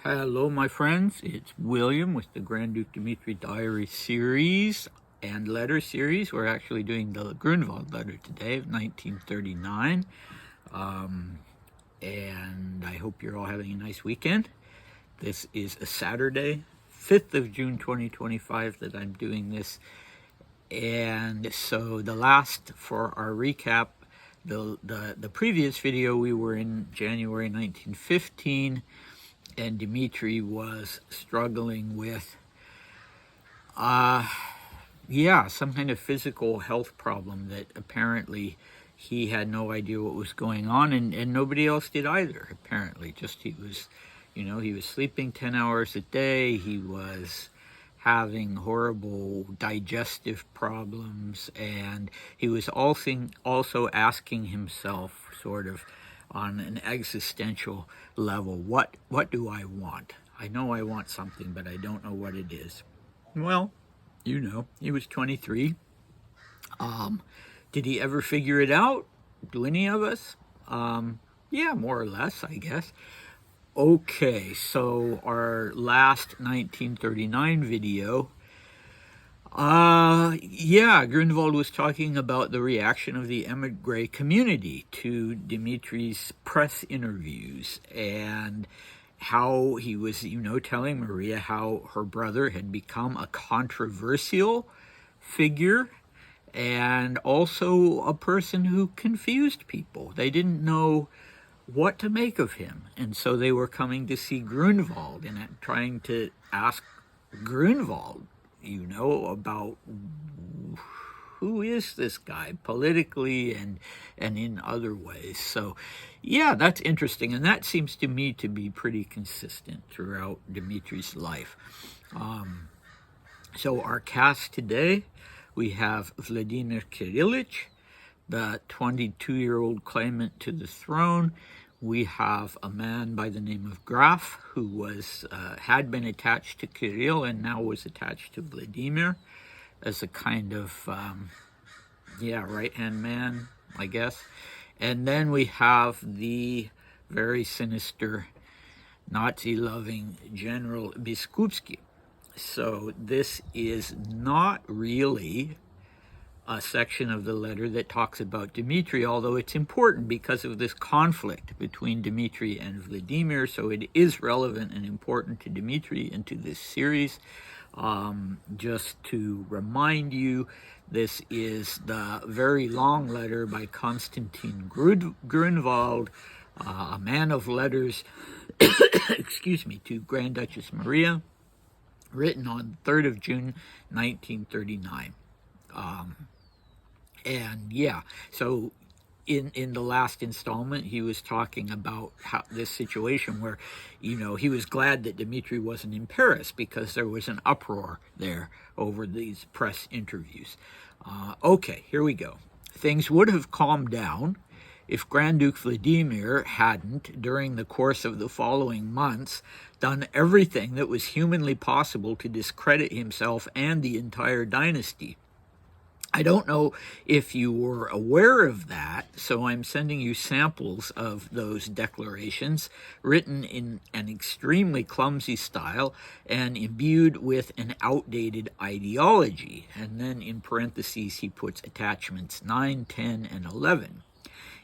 Hello, my friends. It's William with the Grand Duke Dmitri Diary series and letter series. We're actually doing the Grunwald letter today of 1939. And I hope you're all having a nice weekend. This is a Saturday, 5th of June 2025 that I'm doing this. And so the last, for our recap, the previous video, we were in January 1915. And Dmitri was struggling with, some kind of physical health problem that apparently he had no idea what was going on, and nobody else did either, apparently. Just he was sleeping 10 hours a day, he was having horrible digestive problems, and he was also asking himself, sort of, on an existential level, what do I want? I know I want something, but I don't know what it is. Well, he was 23. Did he ever figure it out? Do any of us? Yeah, more or less, I guess. Okay, so our last 1939 video, Grunwald was talking about the reaction of the emigre community to Dmitri's press interviews and how he was, telling Maria how her brother had become a controversial figure and also a person who confused people. They didn't know what to make of him, and so they were coming to see Grunwald and trying to ask Grunwald, about who is this guy politically and in other ways. So, yeah, that's interesting, and that seems to me to be pretty consistent throughout Dmitri's life. So our cast today, we have Vladimir Kirillich, the 22-year-old claimant to the throne. We have a man by the name of Graf, who was had been attached to Kirill and now was attached to Vladimir as a kind of, right-hand man, I guess. And then we have the very sinister, Nazi-loving General Biskupski. So this is not really a section of the letter that talks about Dmitri, although it's important because of this conflict between Dmitri and Vladimir, so it is relevant and important to Dmitri and to this series. Just to remind you, this is the very long letter by Konstantin Grunwald, a man of letters, to Grand Duchess Maria, written on 3rd of June, 1939. So in the last installment, he was talking about this situation where, he was glad that Dmitri wasn't in Paris because there was an uproar there over these press interviews. Okay, here we go. Things would have calmed down if Grand Duke Vladimir hadn't, during the course of the following months, done everything that was humanly possible to discredit himself and the entire dynasty. I don't know if you were aware of that, so I'm sending you samples of those declarations written in an extremely clumsy style and imbued with an outdated ideology. And then in parentheses, he puts attachments 9, 10, and 11.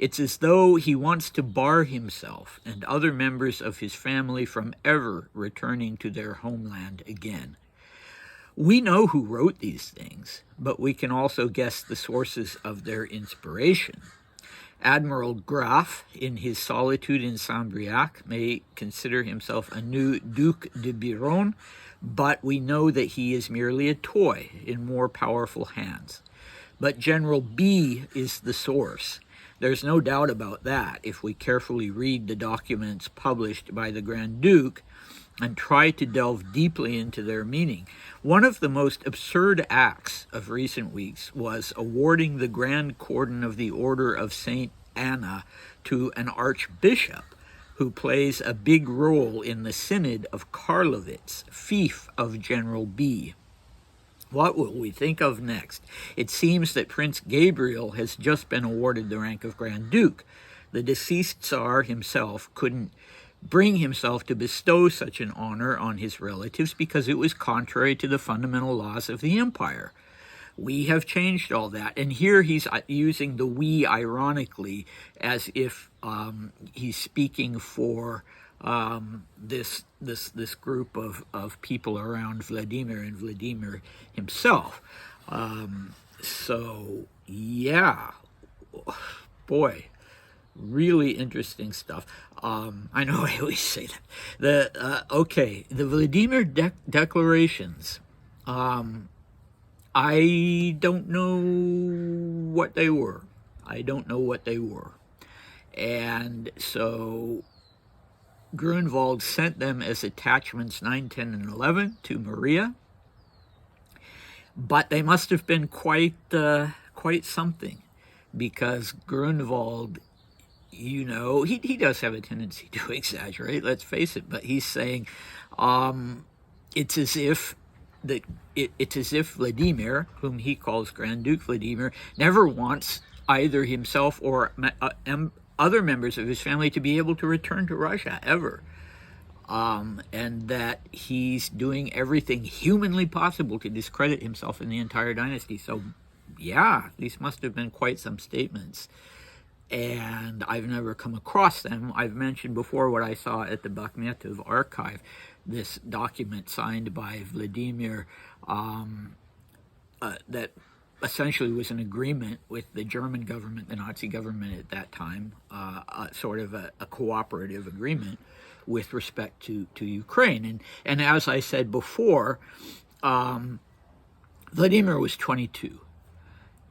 It's as though he wants to bar himself and other members of his family from ever returning to their homeland again. We know who wrote these things, but we can also guess the sources of their inspiration. Admiral Graf, in his solitude in Saint-Briac, may consider himself a new Duc de Biron, but we know that he is merely a toy in more powerful hands. But General B is the source. There's no doubt about that if we carefully read the documents published by the Grand Duke and try to delve deeply into their meaning. One of the most absurd acts of recent weeks was awarding the Grand Cordon of the Order of St. Anna to an archbishop who plays a big role in the Synod of Karlovitz, fief of General B. What will we think of next? It seems that Prince Gabriel has just been awarded the rank of Grand Duke. The deceased Tsar himself couldn't bring himself to bestow such an honor on his relatives because it was contrary to the fundamental laws of the empire. We have changed all that. And here he's using the we ironically as if he's speaking for this group of people around Vladimir and Vladimir himself. So, yeah, boy, really interesting stuff. I know I always say that. The Vladimir declarations. I don't know what they were. And so Grunwald sent them as attachments 9, 10, and 11 to Maria. But they must have been quite something, because Grunwald, he does have a tendency to exaggerate, let's face it, but he's saying it's as if Vladimir, whom he calls Grand Duke Vladimir, never wants either himself or other members of his family to be able to return to Russia, ever. And that he's doing everything humanly possible to discredit himself and the entire dynasty. So, yeah, these must have been quite some statements. And I've never come across them. I've mentioned before what I saw at the Bakhmetov archive, this document signed by Vladimir that essentially was an agreement with the German government, the Nazi government at that time, sort of a cooperative agreement with respect to Ukraine. And as I said before, Vladimir was 22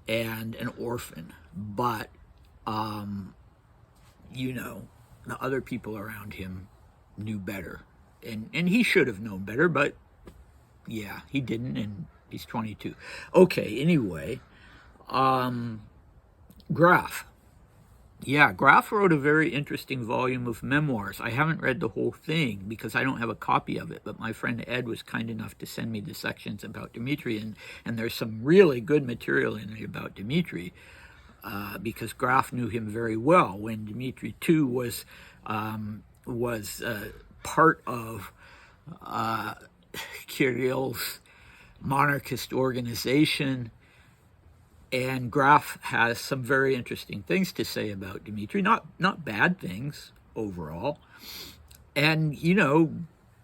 and an orphan, but, the other people around him knew better. And he should have known better, but, yeah, he didn't, and he's 22. Okay, anyway, Graf. Yeah, Graf wrote a very interesting volume of memoirs. I haven't read the whole thing because I don't have a copy of it, but my friend Ed was kind enough to send me the sections about Dmitri, and there's some really good material in it about Dmitri, because Graf knew him very well when Dmitri too was part of Kirill's monarchist organization. And Graf has some very interesting things to say about Dmitri, not bad things overall. And,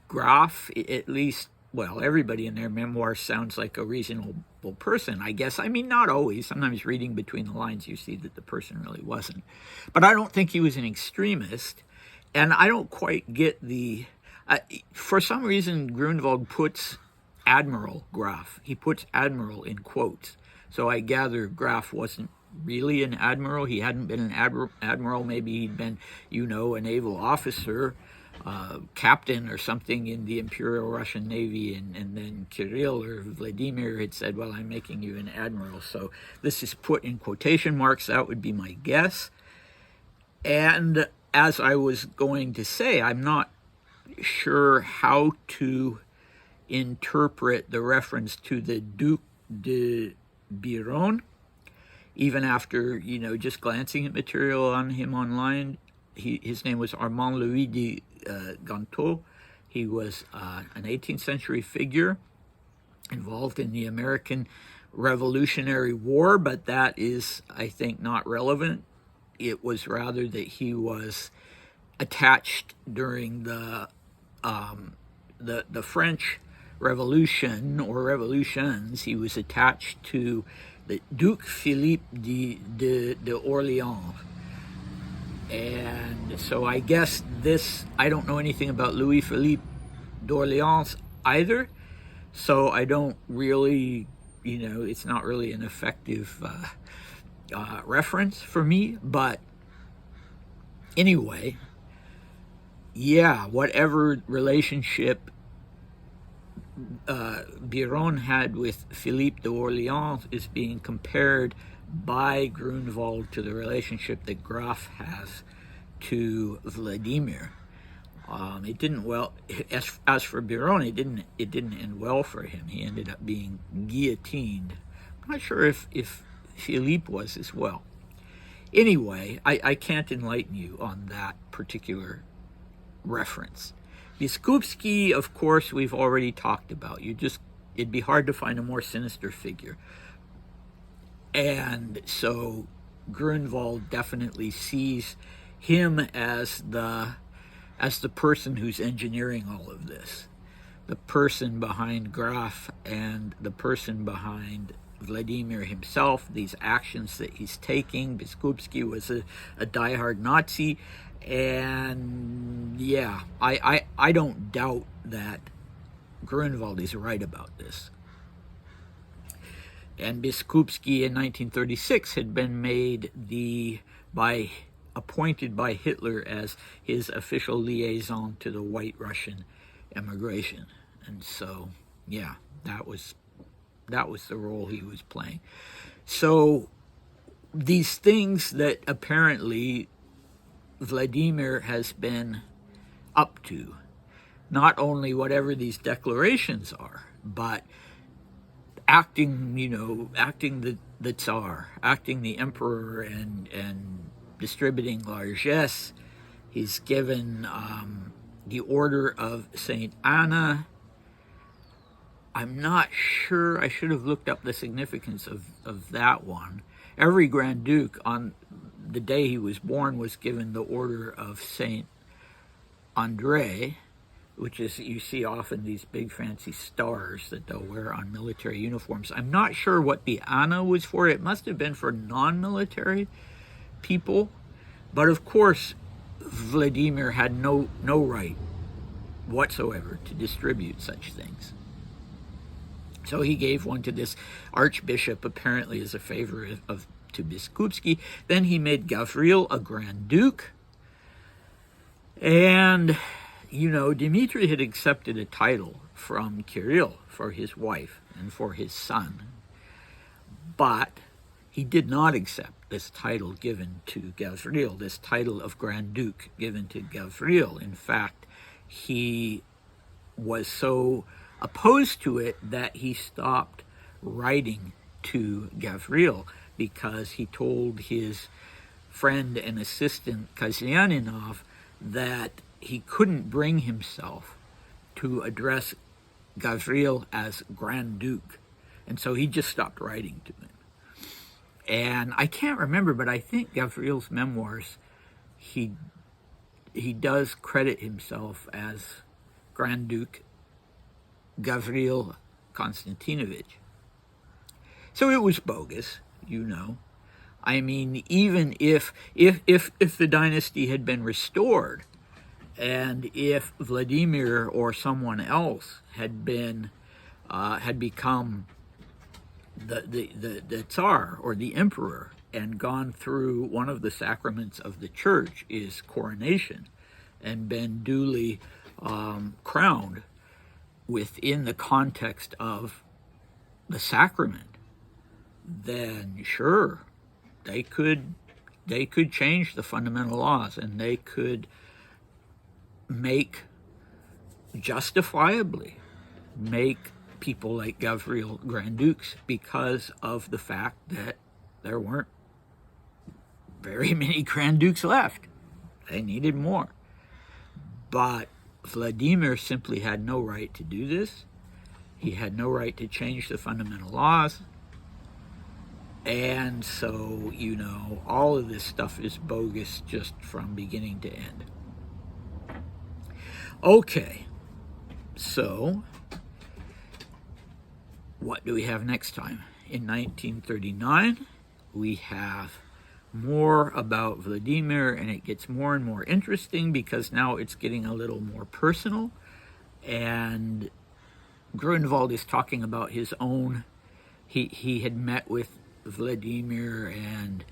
Graf, at least, well, everybody in their memoirs sounds like a reasonable person, I guess. I mean, not always. Sometimes reading between the lines, you see that the person really wasn't. But I don't think he was an extremist. And I don't quite get for some reason, Grunwald puts Admiral Graf. He puts Admiral in quotes. So I gather Graf wasn't really an admiral. He hadn't been an admiral. Maybe he'd been, a naval officer, captain or something in the Imperial Russian Navy. And then Kirill or Vladimir had said, well, I'm making you an admiral. So this is put in quotation marks. That would be my guess. And as I was going to say, I'm not sure how to interpret the reference to the Duc de Biron, even after, just glancing at material on him online. His name was Armand Louis de Ganteau. He was an 18th century figure involved in the American Revolutionary War, but that is, I think, not relevant. It was rather that he was attached during the French Revolution or revolutions. He was attached to the Duc Philippe de Orleans. And so I guess I don't know anything about Louis Philippe d'Orleans either. So I don't really, it's not really an effective reference for me. But anyway, yeah, whatever relationship Biron had with Philippe d'Orleans is being compared by Grunwald to the relationship that Graf has to Vladimir. It didn't as for Biron, it didn't end well for him. He ended up being guillotined. I'm not sure if Philippe was as well. Anyway, I can't enlighten you on that particular reference. Biskupski, of course, we've already talked about. It'd be hard to find a more sinister figure. And so Grunwald definitely sees him as the person who's engineering all of this, the person behind Graf and the person behind Vladimir himself, these actions that he's taking. Biskupski was a diehard Nazi, and yeah, I don't doubt that Grunwald is right about this. And Biskupski in 1936 had been appointed by Hitler as his official liaison to the White Russian emigration. And so, yeah, that was the role he was playing. So these things that apparently Vladimir has been up to, not only whatever these declarations are, but acting the Tsar, acting the Emperor, and distributing largesse. He's given the Order of St. Anna. I'm not sure, I should have looked up the significance of that one. Every Grand Duke on the day he was born was given the Order of St. Andre, which is, you see often these big fancy stars that they'll wear on military uniforms. I'm not sure what the Anna was for. It must have been for non-military people. But of course, Vladimir had no right whatsoever to distribute such things. So he gave one to this archbishop, apparently as a favor to Biskupski. Then he made Gavril a Grand Duke. And, Dmitri had accepted a title from Kirill for his wife and for his son. But he did not accept this title given to Gavril, this title of Grand Duke given to Gavril. In fact, he was so opposed to it that he stopped writing to Gavril because he told his friend and assistant Kasyaninov that he couldn't bring himself to address Gavril as Grand Duke. And so he just stopped writing to him. And I can't remember, but I think Gavril's memoirs, he does credit himself as Grand Duke Gavril Konstantinovich. So it was bogus, I mean, even if the dynasty had been restored, and if Vladimir or someone else had become the Tsar or the Emperor and gone through one of the sacraments of the Church, is coronation, and been duly crowned within the context of the sacrament, then sure, they could change the fundamental laws, and they could justifiably make people like Gavril Grand Dukes because of the fact that there weren't very many Grand Dukes left. They needed more. But Vladimir simply had no right to do this. He had no right to change the fundamental laws. And so, all of this stuff is bogus just from beginning to end. Okay, so what do we have next time? In 1939, we have more about Vladimir, and it gets more and more interesting because now it's getting a little more personal, and Grunwald is talking about his own, he had met with Vladimir and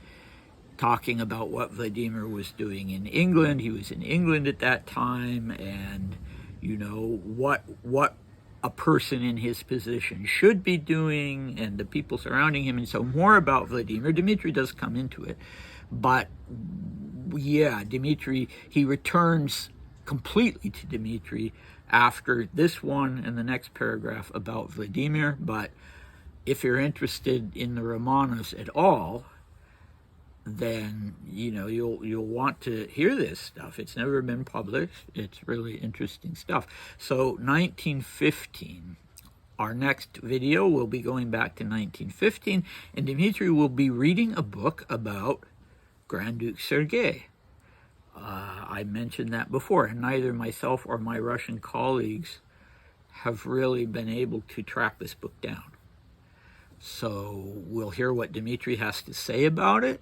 talking about what Vladimir was doing in England. He was in England at that time, and what a person in his position should be doing, and the people surrounding him. And so more about Vladimir. Dmitri does come into it, but yeah, Dmitri, he returns completely to Dmitri after this one and the next paragraph about Vladimir. But if you're interested in the Romanovs at all, then you'll want to hear this stuff. It's never been published. It's really interesting stuff. So 1915. Our next video will be going back to 1915, and Dmitri will be reading a book about Grand Duke Sergei. I mentioned that before, and neither myself or my Russian colleagues have really been able to track this book down. So we'll hear what Dmitri has to say about it,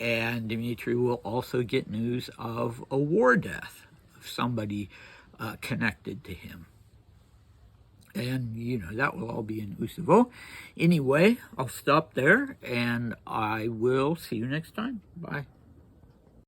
and Dmitri will also get news of a war death of somebody connected to him. And, that will all be in Usovo. Anyway, I'll stop there, and I will see you next time. Bye.